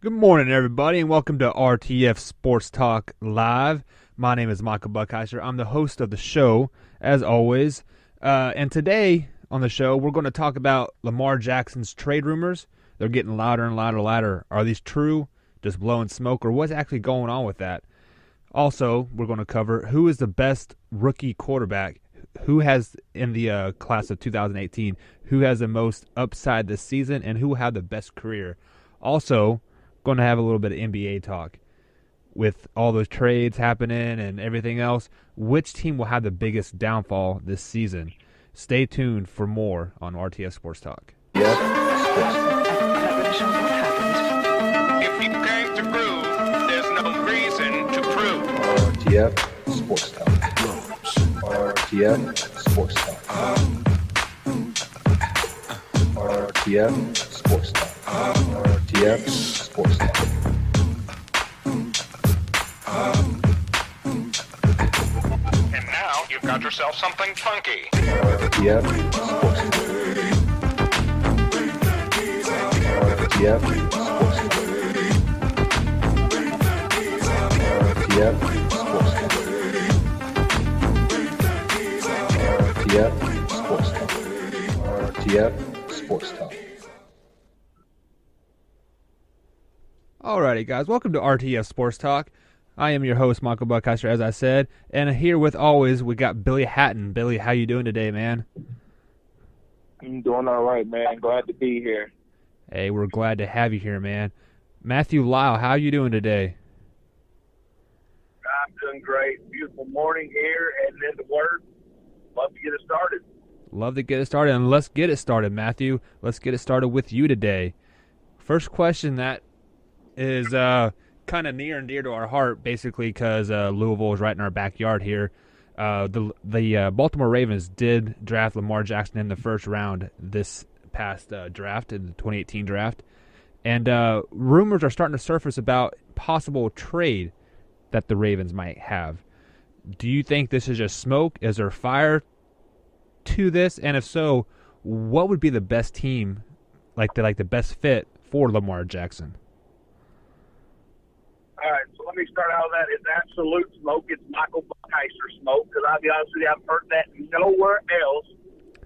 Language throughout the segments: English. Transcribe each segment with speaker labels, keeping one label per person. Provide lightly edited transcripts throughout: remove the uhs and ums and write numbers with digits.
Speaker 1: Good morning, everybody, and welcome to RTF Sports Talk Live. My name is Michael Buckheiser. I'm the host of the show, as always. And today on the show, we're going to talk about Lamar Jackson's trade rumors. They're getting louder and louder. Are these true, just blowing smoke, or what's actually going on with that? Also, we're going to cover who is the best rookie quarterback, who has in the class of 2018, who has the most upside this season, and who will have the best career. Also, going to have a little bit of NBA talk with all those trades happening and everything else. Which team will have the biggest downfall this season? Stay tuned for more on RTS Sports Talk.
Speaker 2: If you came to prove, there's no reason to prove.
Speaker 3: RTF Sports Talk. RTF Sports Talk. RTF Sports Talk. RTF Sports Talk.
Speaker 2: And now you've got yourself something funky.
Speaker 3: RTF Sports Talk. RTF Sports Talk. RTF Sports Talk. RTF Sports Talk. RTF Sports Talk.
Speaker 1: Alrighty, guys, welcome to RTF Sports Talk. I am your host, Michael Buckheiser, as I said, and here with always, we got Billy Hatton. Billy, how you doing today, man?
Speaker 4: I'm doing all right, man. Glad to be here.
Speaker 1: Hey, we're glad to have you here, man. Matthew Lyle, how you doing today?
Speaker 5: I'm doing great. Beautiful morning here, heading into work. Love to get it started.
Speaker 1: Love to get it started, and let's get it started, Matthew. Let's get it started with you today. First question that is kind of near and dear to our heart, basically, because Louisville is right in our backyard here. The Baltimore Ravens did draft Lamar Jackson in the first round this past draft, in the 2018 draft. And rumors are starting to surface about possible trade that the Ravens might have. Do you think this is just smoke? Is there fire to this? And if so, what would be the best team, like the best fit for Lamar Jackson?
Speaker 5: All right, so let me start out with that. It's absolute smoke. It's Michael Buckheiser smoke, because I'll be honest with you, I've heard that nowhere else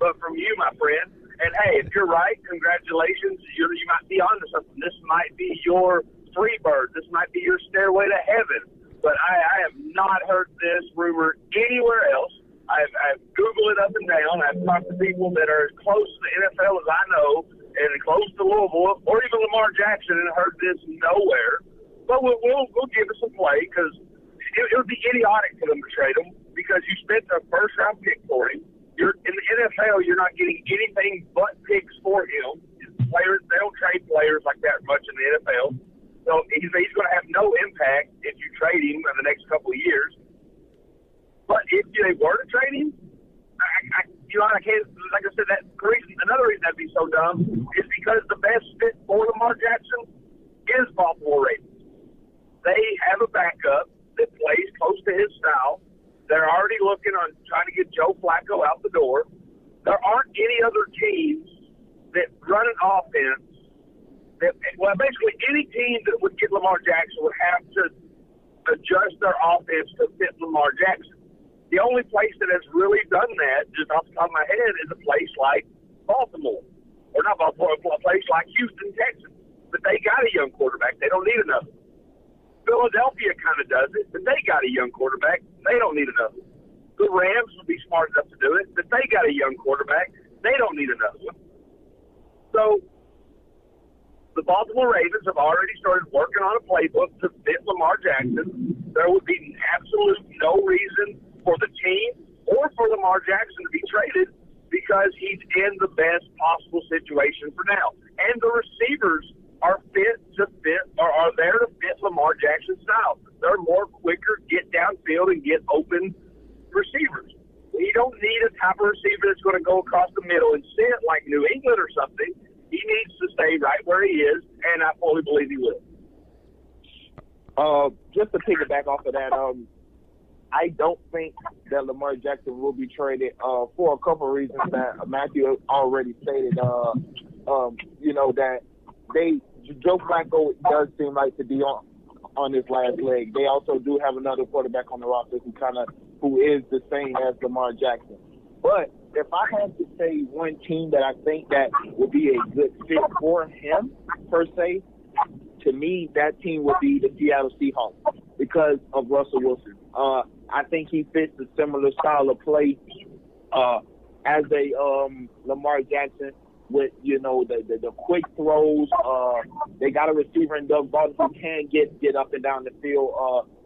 Speaker 5: but from you, my friend. And, hey, if you're right, congratulations. You might be onto something. This might be your free bird. This might be your stairway to heaven. But I have not heard this rumor anywhere else. I've Googled it up and down. I've talked to people that are as close to the NFL as I know and close to Louisville or even Lamar Jackson, and heard this nowhere. But we'll give it some play, because it would be idiotic for them to trade him, because you spent a first-round pick for him. You're in the NFL, you're not getting anything but picks for him. Players, they don't trade players like that much in the NFL. So he's going to have no impact if you trade him in the next couple of years. But if they were to trade him, I can't, like I said, another reason that'd be so dumb is because the best fit for Lamar Jackson is Baltimore Ravens. They have a backup that plays close to his style. They're already looking on trying to get Joe Flacco out the door. There aren't any other teams that run an offense basically any team that would get Lamar Jackson would have to adjust their offense to fit Lamar Jackson. The only place that has really done that, just off the top of my head, is a place like Baltimore. Or not Baltimore, a place like Houston, Texas. But they got a young quarterback. They don't need another. Philadelphia kind of does it, but they got a young quarterback. They don't need another. The Rams would be smart enough to do it, but they got a young quarterback. They don't need another one. So the Baltimore Ravens have already started working on a playbook to fit Lamar Jackson. There would be absolute no reason for the team or for Lamar Jackson to be traded, because he's in the best possible situation for now. And the receivers are there to fit Lamar Jackson's style. They're more quicker, get downfield and get open receivers. We don't need a type of receiver that's going to go across the middle and sit like New England or something. He needs to stay right where he is, and I fully believe he will.
Speaker 4: Just to piggyback off of that, I don't think that Lamar Jackson will be traded for a couple of reasons that Matthew already stated. That Joe Flacco does seem like to be on his last leg. They also do have another quarterback on the roster who is the same as Lamar Jackson. But if I had to say one team that I think that would be a good fit for him, per se, to me, that team would be the Seattle Seahawks because of Russell Wilson. I think he fits a similar style of play as a Lamar Jackson with, the quick throws. They got a receiver in Doug Baldwin who can get up and down the field,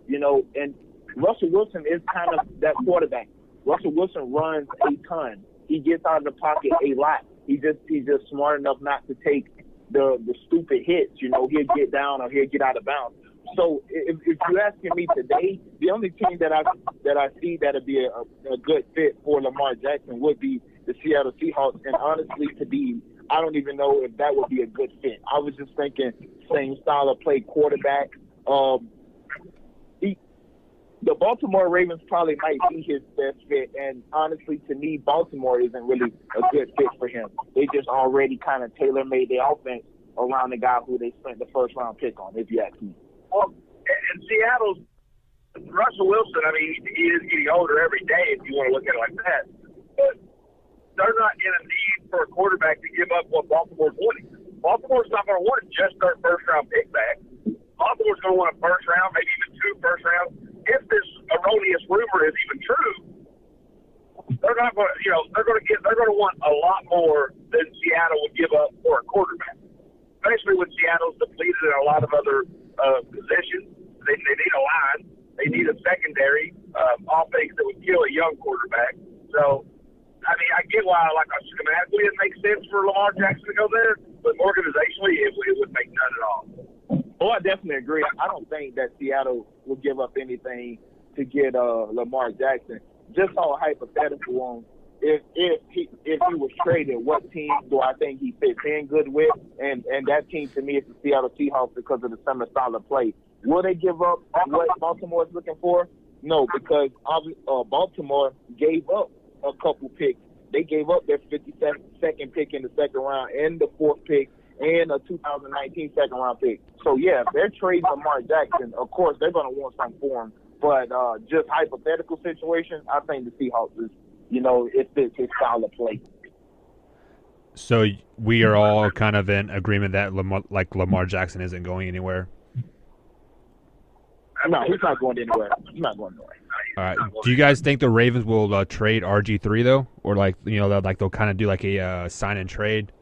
Speaker 4: and Russell Wilson is kind of that quarterback. Russell Wilson runs a ton. He gets out of the pocket a lot. He's just smart enough not to take the stupid hits. He'll get down or he'll get out of bounds. So if you're asking me today, the only team that I see that'll be a good fit for Lamar Jackson would be the Seattle Seahawks. And honestly, I don't even know if that would be a good fit. I was just thinking same style of play, quarterback. The Baltimore Ravens probably might be his best fit, and honestly, to me, Baltimore isn't really a good fit for him. They just already kind of tailor-made their offense around the guy who they spent the first-round pick on, if you ask me.
Speaker 5: Well, in Seattle's Russell Wilson, I mean, he is getting older every day if you want to look at it like that. But they're not in a need for a quarterback to give up what Baltimore's wanting. Baltimore's not going to want just their first-round pick back. Baltimore's going to want a first round, maybe even 2 first rounds. If this erroneous rumor is even true, they're not going to, they're going to want a lot more than Seattle would give up for a quarterback. Especially when Seattle's depleted in a lot of other positions. They need a line. They need a secondary offense that would kill a young quarterback. So, I mean, I get why, schematically it makes sense for Lamar Jackson to go there, but organizationally it would make none at all.
Speaker 4: Oh, I definitely agree. I don't think that Seattle will give up anything to get Lamar Jackson. Just on a hypothetical one, if he was traded, what team do I think he fits in good with? And that team to me is the Seattle Seahawks because of the similar style of play. Will they give up what Baltimore is looking for? No, because Baltimore gave up a couple picks. They gave up their 52nd pick in the second round and the 4th pick and a 2019 second-round pick. So, yeah, if they're trading Lamar Jackson, of course, they're going to want something for him. But just hypothetical situation, I think the Seahawks is, it fits his style of play.
Speaker 1: So we are all kind of in agreement that Lamar Jackson isn't going anywhere?
Speaker 4: No, he's not going anywhere. He's not going anywhere.
Speaker 1: All right. Do you guys think the Ravens will trade RG3, though? Or, they'll kind of do a sign-and-trade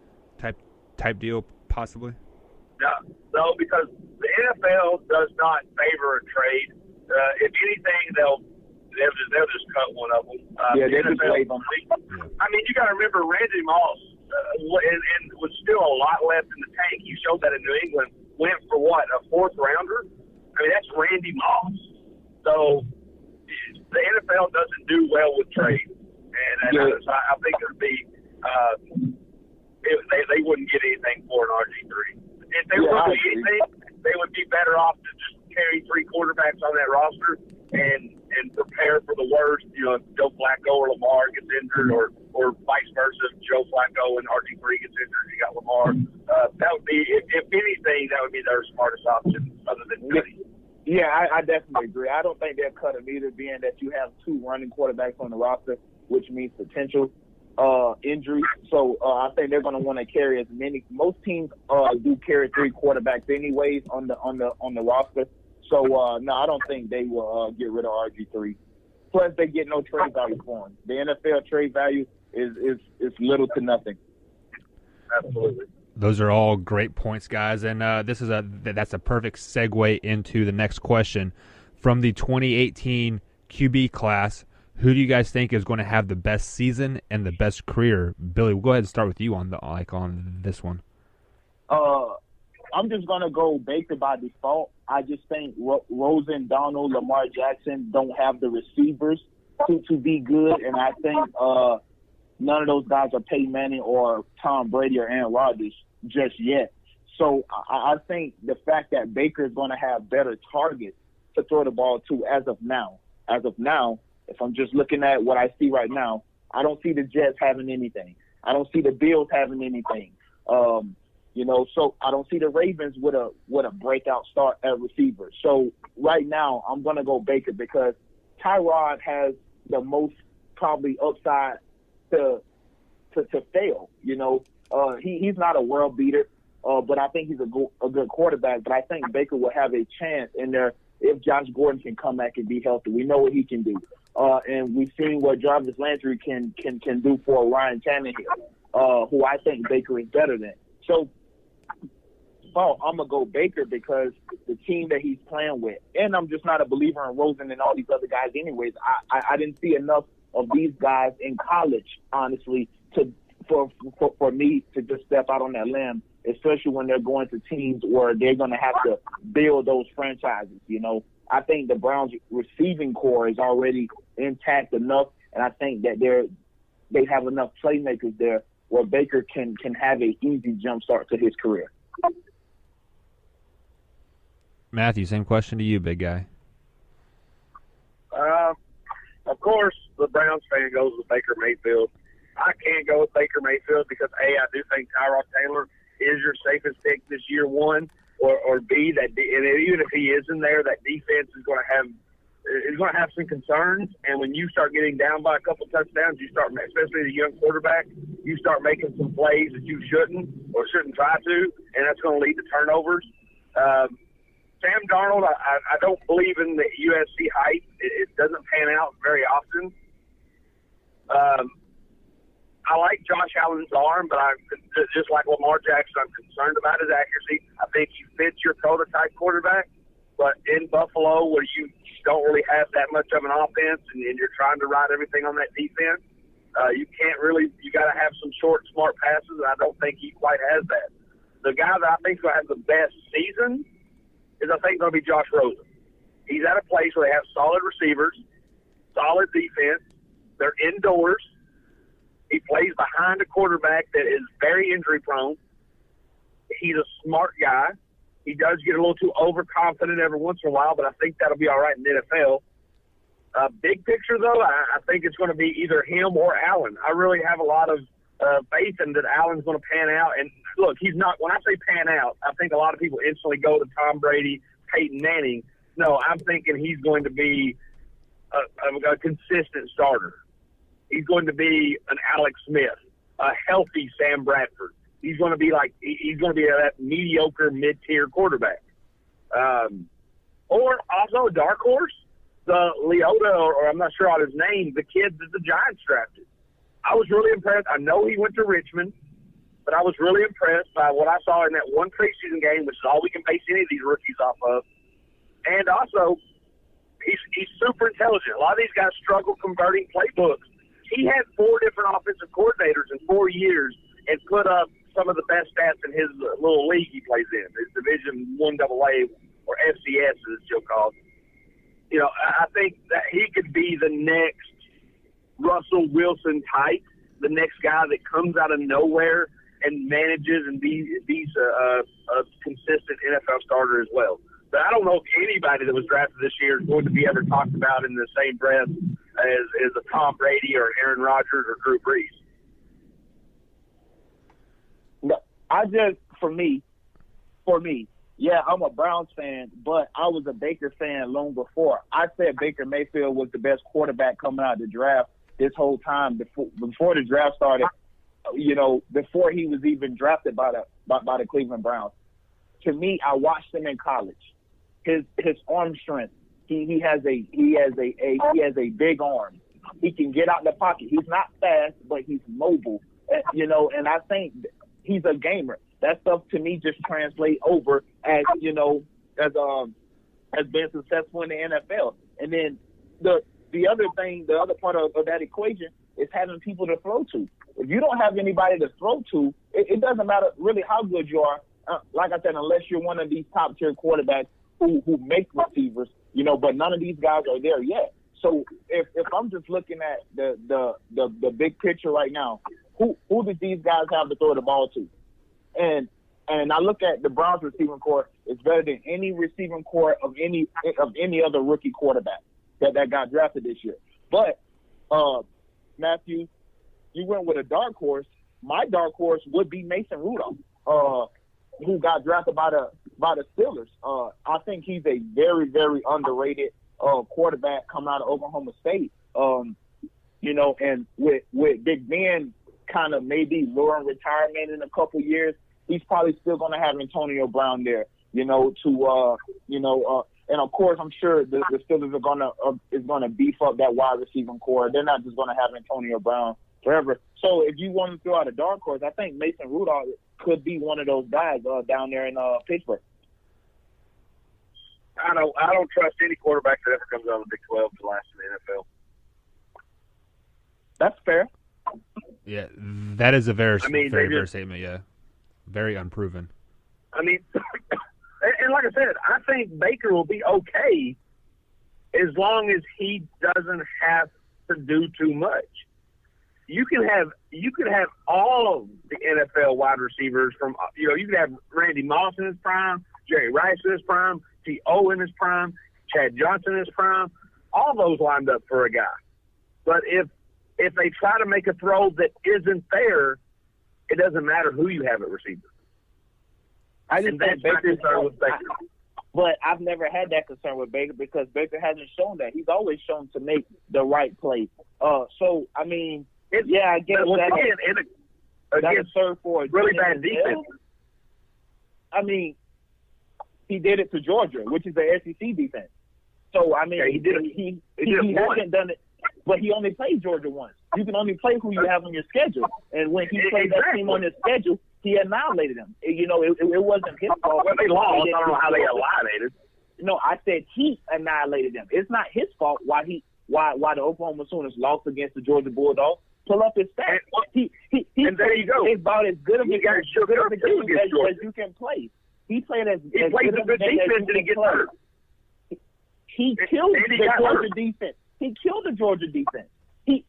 Speaker 1: type deal, possibly?
Speaker 5: No, because the NFL does not favor a trade. If anything, they'll just cut one of them.
Speaker 4: They'll just trade them.
Speaker 5: I mean, you got to remember Randy Moss, and with still a lot left in the tank. You showed that in New England. Went for what, a 4th rounder? I mean, that's Randy Moss. So the NFL doesn't do well with trades, and I think it would be. They wouldn't get anything for an RG3. If they were to do anything, they would be better off to just carry 3 quarterbacks on that roster and prepare for the worst. If Joe Flacco or Lamar gets injured, or vice versa, if Joe Flacco and RG3 gets injured, you got Lamar. That would be, if anything, that would be their smartest option other than cutting.
Speaker 4: Yeah, I definitely agree. I don't think they'll cut him either, being that you have 2 running quarterbacks on the roster, which means potential injuries. So I think they're going to want to carry as many. Most teams do carry 3 quarterbacks anyways on the roster. So no, I don't think they will get rid of RG3. Plus, they get no trade value for him. The NFL trade value is little to nothing.
Speaker 5: Absolutely.
Speaker 1: Those are all great points, guys, and that's a perfect segue into the next question. From the 2018 QB class, who do you guys think is going to have the best season and the best career? Billy, we'll go ahead and start with you on this one.
Speaker 4: I'm just gonna go Baker by default. I just think Rosen, Donald, Lamar Jackson don't have the receivers to be good, and I think none of those guys are Peyton Manning or Tom Brady or Aaron Rodgers just yet. So I think the fact that Baker is going to have better targets to throw the ball to as of now, if I'm just looking at what I see right now, I don't see the Jets having anything. I don't see the Bills having anything. So I don't see the Ravens with a breakout start at receiver. So right now I'm gonna go Baker because Tyrod has the most probably upside to fail. He's not a world beater, but I think he's a good quarterback. But I think Baker will have a chance in there if Josh Gordon can come back and be healthy. We know what he can do, and we've seen what Jarvis Landry can do for Ryan Tannehill, who I think Baker is better than. So. Oh, I'm going to go Baker because the team that he's playing with. And I'm just not a believer in Rosen and all these other guys anyways. I didn't see enough of these guys in college, honestly, for me to just step out on that limb, especially when they're going to teams where they're going to have to build those franchises. I think the Browns receiving core is already intact enough, and I think that they have enough playmakers there where Baker can have an easy jump start to his career.
Speaker 1: Matthew, same question to you, big guy.
Speaker 5: Of course, the Browns fan goes with Baker Mayfield. I can't go with Baker Mayfield because, A, I do think Tyrod Taylor is your safest pick this year, one, or B, and even if he is in there, that defense is going to have some concerns. And when you start getting down by a couple touchdowns, especially as a young quarterback, you start making some plays that you shouldn't or shouldn't try to, and that's going to lead to turnovers. Sam Darnold, I don't believe in the USC hype. It doesn't pan out very often. I like Josh Allen's arm, but just like Lamar Jackson, I'm concerned about his accuracy. I think he fits your prototype quarterback, but in Buffalo, where you don't really have that much of an offense and you're trying to ride everything on that defense, you got to have some short, smart passes, and I don't think he quite has that. The guy that I think is going to have the best season is I think going to be Josh Rosen. He's at a place where they have solid receivers, solid defense. They're indoors. He plays behind a quarterback that is very injury prone. He's a smart guy. He does get a little too overconfident every once in a while, but I think that'll be all right in the NFL. Big picture, though, I think it's going to be either him or Allen. I really have a lot of faith in that Allen's going to pan out. And look, he's not. When I say pan out, I think a lot of people instantly go to Tom Brady, Peyton Manning. No, I'm thinking he's going to be a consistent starter. He's going to be an Alex Smith, a healthy Sam Bradford. He's going to be that mediocre mid-tier quarterback. Or also a dark horse, the Leota, or I'm not sure on his name, the kid that the Giants drafted. I was really impressed. I know he went to Richmond, but I was really impressed by what I saw in that one preseason game, which is all we can base any of these rookies off of. And also, he's super intelligent. A lot of these guys struggle converting playbooks. He had 4 different offensive coordinators in 4 years and put up some of the best stats in his little league he plays in, his Division I AA, or FCS as it's still called. I think that he could be the next Russell Wilson type, the next guy that comes out of nowhere and manages and be a consistent NFL starter as well. But I don't know if anybody that was drafted this year is going to be ever talked about in the same breath as a Tom Brady or Aaron Rodgers or Drew Brees.
Speaker 4: No, for me, yeah, I'm a Browns fan, but I was a Baker fan long before. I said Baker Mayfield was the best quarterback coming out of the draft this whole time before the draft started, before he was even drafted by the Cleveland Browns. To me, I watched him in college. His arm strength. He has a big arm. He can get out the pocket. He's not fast, but he's mobile. And I think he's a gamer. That stuff to me just translates over as being successful in the NFL. And then the other part of that equation is having people to throw to. If you don't have anybody to throw to, it doesn't matter really how good you are. Like I said, unless you're one of these top tier quarterbacks who make receivers, but none of these guys are there yet. So if I'm just looking at the big picture right now, who do these guys have to throw the ball to? And I look at the Browns receiving core, it's better than any receiving core of any other rookie quarterback that got drafted this year. But Matthew, you went with a dark horse. My dark horse would be Mason Rudolph. who got drafted by the Steelers. I think he's a very, very underrated quarterback coming out of Oklahoma State. And with Big Ben kind of maybe luring retirement in a couple years, he's probably still going to have Antonio Brown there. And of course, I'm sure the Steelers is gonna beef up that wide receiving core. They're not just gonna have Antonio Brown forever. So if you want to throw out a dark horse, I think Mason Rudolph could be one of those guys down there in Pittsburgh.
Speaker 5: I don't trust any quarterback that ever comes out of the Big 12 to last in the NFL.
Speaker 4: That's fair.
Speaker 1: Yeah, that is a very fair
Speaker 5: fair
Speaker 1: statement. Yeah, very unproven.
Speaker 5: I mean, and like I said, I think Baker will be okay as long as he doesn't have to do too much. You can have all of the NFL wide receivers from you could have Randy Moss in his prime, Jerry Rice in his prime, T.O. in his prime, Chad Johnson in his prime, all those lined up for a guy. But if they try to make a throw that isn't there, it doesn't matter who you have at receiver.
Speaker 4: I just think
Speaker 5: Baker.
Speaker 4: But I've never had that concern with Baker because Baker hasn't shown that. He's always shown to make the right play. So I mean, I guess that's a third for a
Speaker 5: really bad defense.
Speaker 4: I mean, he did it to Georgia, which is the SEC defense. So I mean,
Speaker 5: he did it.
Speaker 4: He hasn't done it, but he only played Georgia once. You can only play who you have on your schedule, and when he played that team on his schedule, he annihilated them. It wasn't his fault.
Speaker 5: Well, they lost. I don't know how they annihilated.
Speaker 4: No, I said he annihilated them. It's not his fault why the Oklahoma Sooners lost against the Georgia Bulldogs. Pull up his stats.
Speaker 5: And there you go.
Speaker 4: It's about as good of a game as you can play. He played as
Speaker 5: he played
Speaker 4: good
Speaker 5: a good defense and he gets hurt.
Speaker 4: He killed the Georgia defense. He killed the Georgia defense. He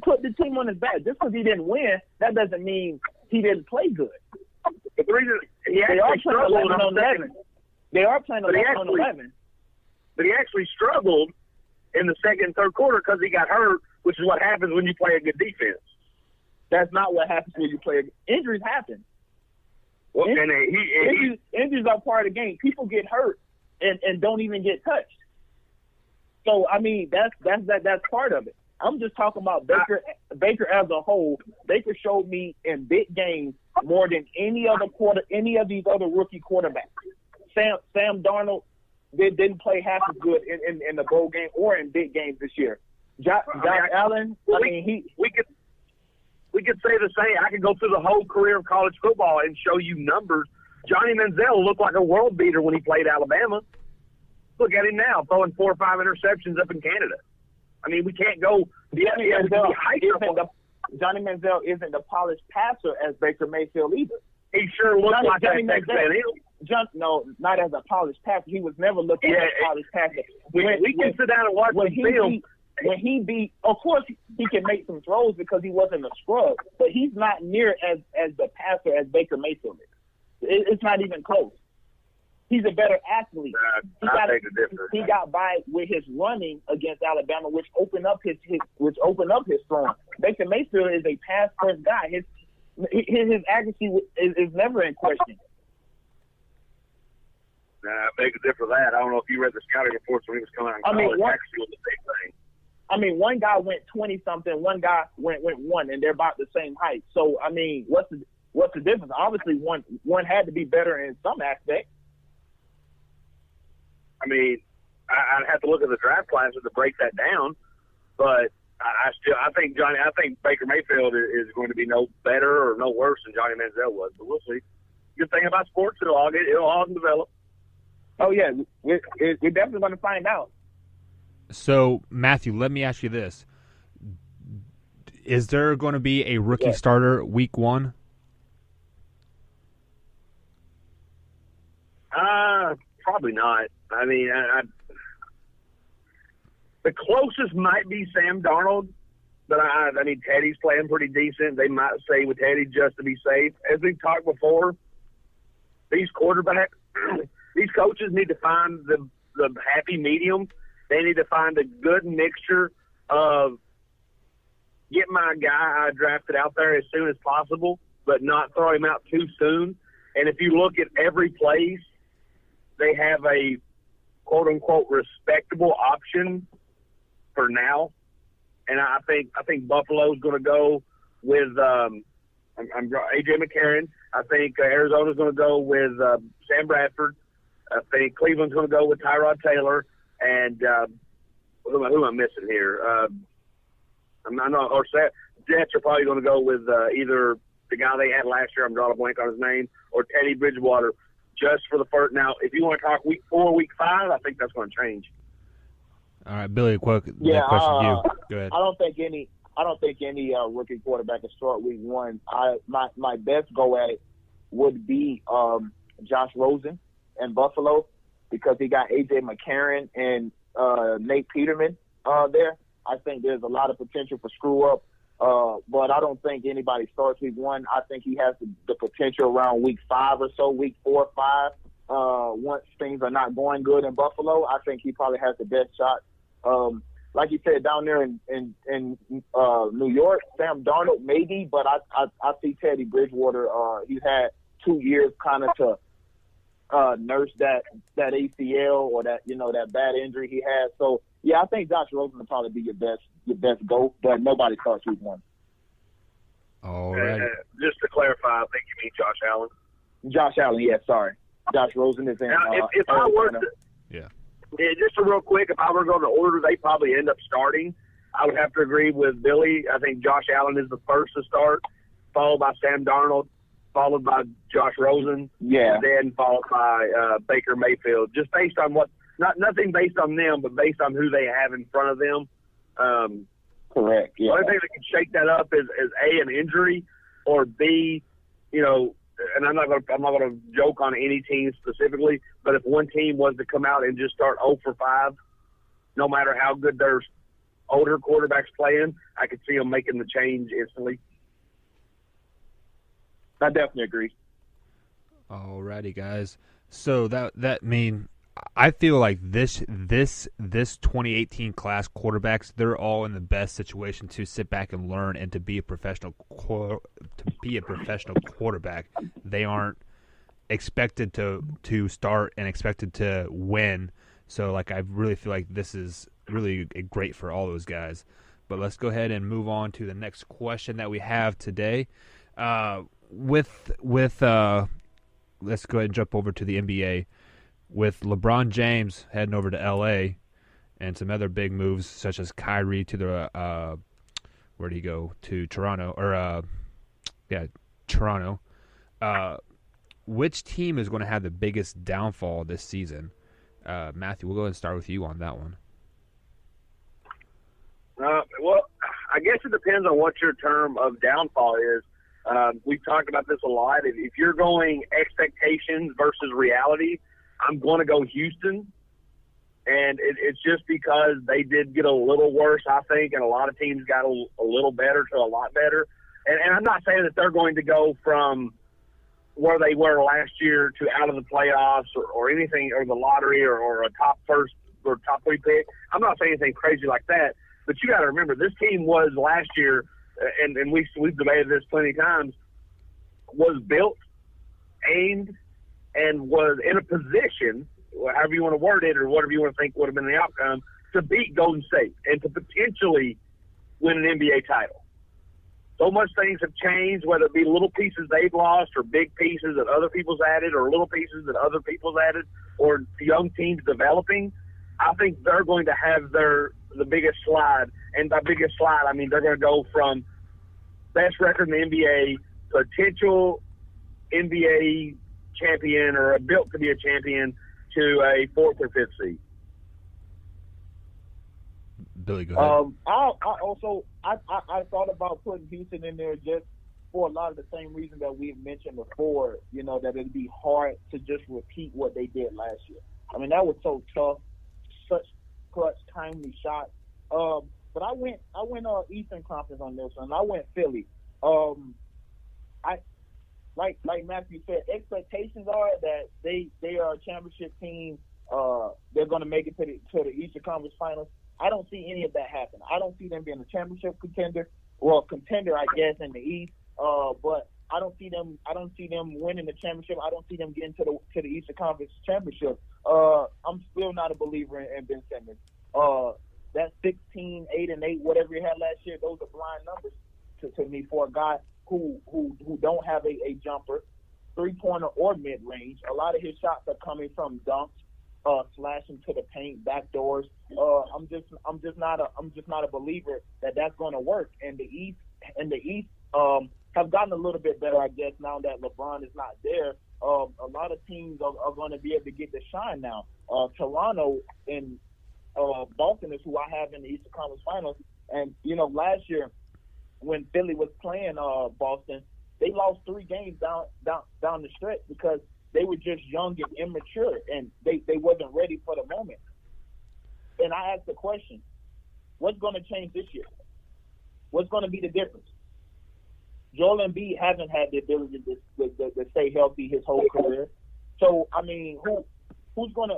Speaker 4: put the team on his back. Just because he didn't win, that doesn't mean he didn't play good.
Speaker 5: But the reason he actually struggled on 11.
Speaker 4: They are playing 11.
Speaker 5: But he actually struggled in the second and third quarter because he got hurt, which is what happens when you play a good defense.
Speaker 4: That's not what happens when you play. Injuries happen.
Speaker 5: Well,
Speaker 4: injuries are part of the game. People get hurt and don't even get touched. So I mean, that's part of it. I'm just talking about Baker as a whole. Baker showed me in big games more than any of these other rookie quarterbacks. Sam Darnold didn't play half as good in the bowl game or in big games this year. Josh Allen,
Speaker 5: we could say the same. I could go through the whole career of college football and show you numbers. Johnny Manziel looked like a world beater when he played Alabama. Look at him now, throwing 4 or 5 interceptions up in Canada. I mean, we can't go.
Speaker 4: Johnny Manziel isn't the polished passer as Baker Mayfield either.
Speaker 5: He sure looks like Johnny Manziel.
Speaker 4: No, not as a polished passer. He was never looked at as a polished passer.
Speaker 5: We can sit down and watch the film.
Speaker 4: Of course, he can make some throws because he wasn't a scrub, but he's not near as the passer as Baker Mayfield is. It's not even close. He's a better athlete. He got by with his running against Alabama, which opened up his throwing. Baker Mayfield is a pass first guy. His accuracy is never in question.
Speaker 5: I beg to differ that. I don't know if you read the scouting reports when he was coming out of college. Accuracy was the big thing.
Speaker 4: I mean, one guy went 20-something, one guy went 1, and they're about the same height. So, I mean, what's the difference? Obviously, one had to be better in some aspect.
Speaker 5: I mean, I'd have to look at the draft classes to break that down, but I think Baker Mayfield is going to be no better or no worse than Johnny Manziel was. But we'll see. Good thing about sports, it'll all develop.
Speaker 4: Oh yeah, we're definitely going to find out.
Speaker 1: So Matthew, let me ask you this: is there going to be a rookie starter week 1?
Speaker 5: Probably not. I mean, the closest might be Sam Darnold, but I mean, Teddy's playing pretty decent. They might say with Teddy just to be safe. As we've talked before, these quarterbacks, these coaches need to find the happy medium. They need to find a good mixture of get my guy I drafted out there as soon as possible, but not throw him out too soon. And if you look at every place, they have a quote-unquote respectable option for now. And I think Buffalo's going to go with A.J. McCarron. I think Arizona's going to go with Sam Bradford. I think Cleveland's going to go with Tyrod Taylor. And who am I missing here? Jets are probably going to go with either the guy they had last year, I'm drawing a blank on his name, or Teddy Bridgewater, just for the first. Now, if you want to talk week 4, week 5, I think that's going to change.
Speaker 1: All right, Billy, quick question to you. Go ahead.
Speaker 4: I don't think any rookie quarterback can start week 1. My best go at it would be Josh Rosen in Buffalo, because he got A.J. McCarron and Nate Peterman there. I think there's a lot of potential for screw up, but I don't think anybody starts week 1. I think he has the potential around week 5 or so, week 4 or 5. Once things are not going good in Buffalo, I think he probably has the best shot. Like you said, down there in New York, Sam Darnold maybe, but I see Teddy Bridgewater. He's had 2 years kind of to nurse that ACL or that bad injury he had. So yeah, I think Josh Rosen will probably be your best go, but nobody starts week 1.
Speaker 1: All right.
Speaker 5: Just to clarify, I think you mean Josh Allen.
Speaker 4: Josh Allen, yeah, sorry. Josh Rosen is in.
Speaker 5: Now, if I were to,
Speaker 1: yeah,
Speaker 5: just a real quick, if I were going to order, they probably end up starting. I would have to agree with Billy. I think Josh Allen is the first to start, followed by Sam Darnold, followed by Josh Rosen, and then followed by Baker Mayfield. Just based on nothing based on them, but based on who they have in front of them.
Speaker 4: Correct. Yeah.
Speaker 5: The only thing that can shake that up is A, an injury, or B, and I'm not going to joke on any team specifically, but if one team was to come out and just start 0 for 5, no matter how good their older quarterbacks playing, I could see them making the change instantly.
Speaker 4: I definitely agree.
Speaker 1: All righty, guys. So that mean I feel like this 2018 class quarterbacks, they're all in the best situation to sit back and learn and to be a professional quarterback. They aren't expected to start and expected to win. So like I really feel like this is really great for all those guys. But let's go ahead and move on to the next question that we have today. Let's go ahead and jump over to the NBA. With LeBron James heading over to L.A. and some other big moves, such as Kyrie to the where'd he go? To Toronto Toronto. Which team is going to have the biggest downfall this season? Matthew, we'll go ahead and start with you on that one.
Speaker 5: Well, I guess it depends on what your term of downfall is. We've talked about this a lot. If you're going expectations versus reality, I'm going to go Houston, and it's just because they did get a little worse, I think, and a lot of teams got a little better to a lot better. And I'm not saying that they're going to go from where they were last year to out of the playoffs or anything, or the lottery or a top 3 pick. I'm not saying anything crazy like that, but you got to remember this team was last year, and we've debated this plenty of times, was built, aimed, and was in a position, however you want to word it or whatever you want to think would have been the outcome, to beat Golden State and to potentially win an NBA title. So much things have changed, whether it be little pieces they've lost or big pieces that other people's added or little pieces that other people's added or young teams developing. I think they're going to have the biggest slide. And by biggest slide, I mean they're going to go from best record in the NBA, potential NBA champion or built to be a champion, to a 4th or 5th seed.
Speaker 1: Billy, go ahead.
Speaker 4: I thought about putting Houston in there just for a lot of the same reasons that we've mentioned before, that it'd be hard to just repeat what they did last year. I mean, that was so tough, such clutch, timely shots. But I went Eastern Conference on this one. I went Philly. Like Matthew said, expectations are that they are a championship team. They're going to make it to the Eastern Conference Finals. I don't see any of that happen. I don't see them being a championship contender. Well, contender, I guess, in the East. But I don't see them winning the championship. I don't see them getting to the Eastern Conference Championship. I'm still not a believer in Ben Simmons. That 16, 8-8, whatever he had last year, those are blind numbers to me for a guy who don't have a jumper, 3-pointer or mid range. A lot of his shots are coming from dunks, slashing to the paint, back doors. I'm just not a believer that that's going to work. And the East have gotten a little bit better, I guess, now that LeBron is not there. A lot of teams are going to be able to get the shine now. Toronto and Boston is who I have in the Eastern Conference Finals. And, last year when Philly was playing Boston, they lost 3 games down the stretch because they were just young and immature, and they wasn't ready for the moment. And I asked the question, what's going to change this year? What's going to be the difference? Joel Embiid hasn't had the ability to stay healthy his whole career. So, I mean, who's gonna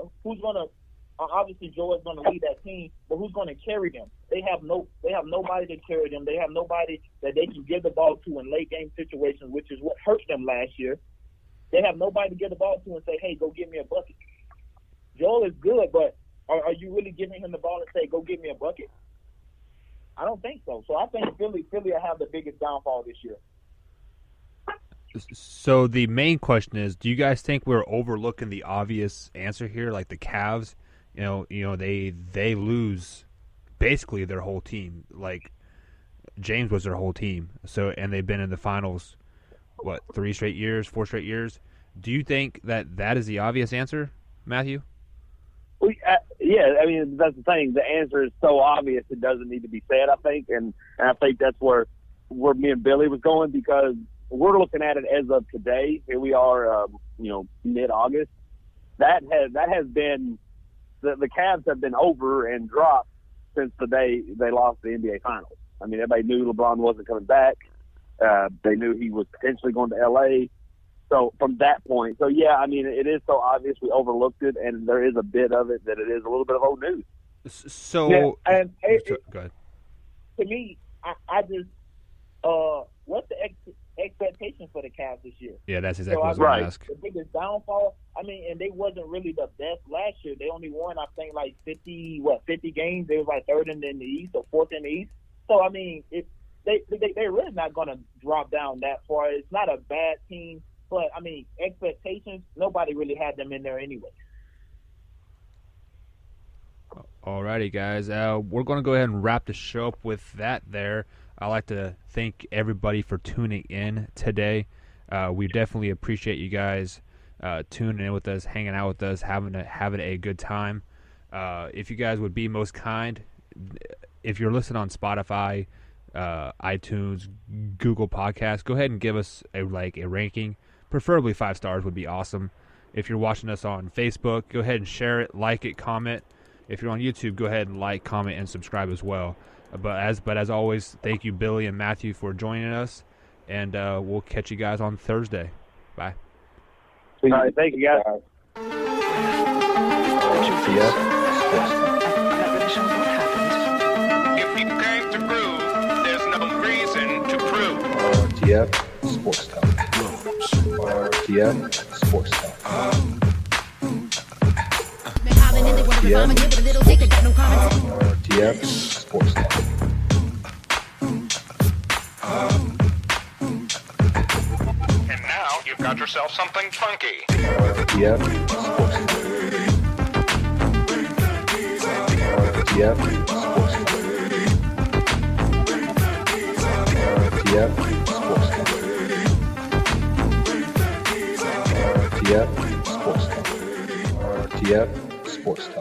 Speaker 4: obviously Joel's gonna lead that team, but who's gonna carry them? They have nobody to carry them. They have nobody that they can give the ball to in late game situations, which is what hurt them last year. They have nobody to give the ball to and say, hey, go get me a bucket. Joel is good, but are you really giving him the ball and say, go get me a bucket? I don't think so. So I think Philly will have the biggest downfall this year.
Speaker 1: So the main question is, do you guys think we're overlooking the obvious answer here, like the Cavs? They lose basically their whole team. Like James was their whole team. So and they've been in the finals, 4 straight years? Do you think that is the obvious answer, Matthew?
Speaker 5: Yeah, I mean, that's the thing. The answer is so obvious it doesn't need to be said, I think. And I think that's where me and Billy was going, because we're looking at it as of today. Here we are, mid-August. That has been the Cavs have been over and dropped since the day they lost the NBA Finals. I mean, everybody knew LeBron wasn't coming back. They knew he was potentially going to LA. So from that point, yeah, I mean, it is so obvious we overlooked it, and there is a bit of it that it is a little bit of old news.
Speaker 1: So,
Speaker 4: yeah, and
Speaker 1: go ahead.
Speaker 4: To me, I just what's the expectation for the Cavs this year?
Speaker 1: Yeah, that's exactly what I was going to ask.
Speaker 4: The biggest downfall, I mean, and they wasn't really the best last year. They only won, I think, like 50 games. They was like third in the East or fourth in the East. So, I mean, they're really not going to drop down that far. It's not a bad team. But, I mean, expectations, nobody really had them in there anyway.
Speaker 1: All righty, guys. We're going to go ahead and wrap the show up with that there. I'd like to thank everybody for tuning in today. We definitely appreciate you guys tuning in with us, hanging out with us, having a good time. If you guys would be most kind, if you're listening on Spotify, iTunes, Google Podcasts, go ahead and give us a ranking. Preferably 5 stars would be awesome. If you're watching us on Facebook, go ahead and share it, like it, comment. If you're on YouTube, go ahead and like, comment, and subscribe as well. But as always, thank you, Billy and Matthew, for joining us, and we'll catch you guys on Thursday. Bye.
Speaker 5: All right, thank you, guys.
Speaker 2: If you came to prove, there's no reason to prove.
Speaker 3: RTF Sports Talk. RTF Sports Talk. RTF Sports Talk.
Speaker 2: And now you've got yourself something funky.
Speaker 3: RTF Sports Talk. RTF Sports Talk. RTF Sports Talk. RTF Sports Talk. RTF Sports Talk.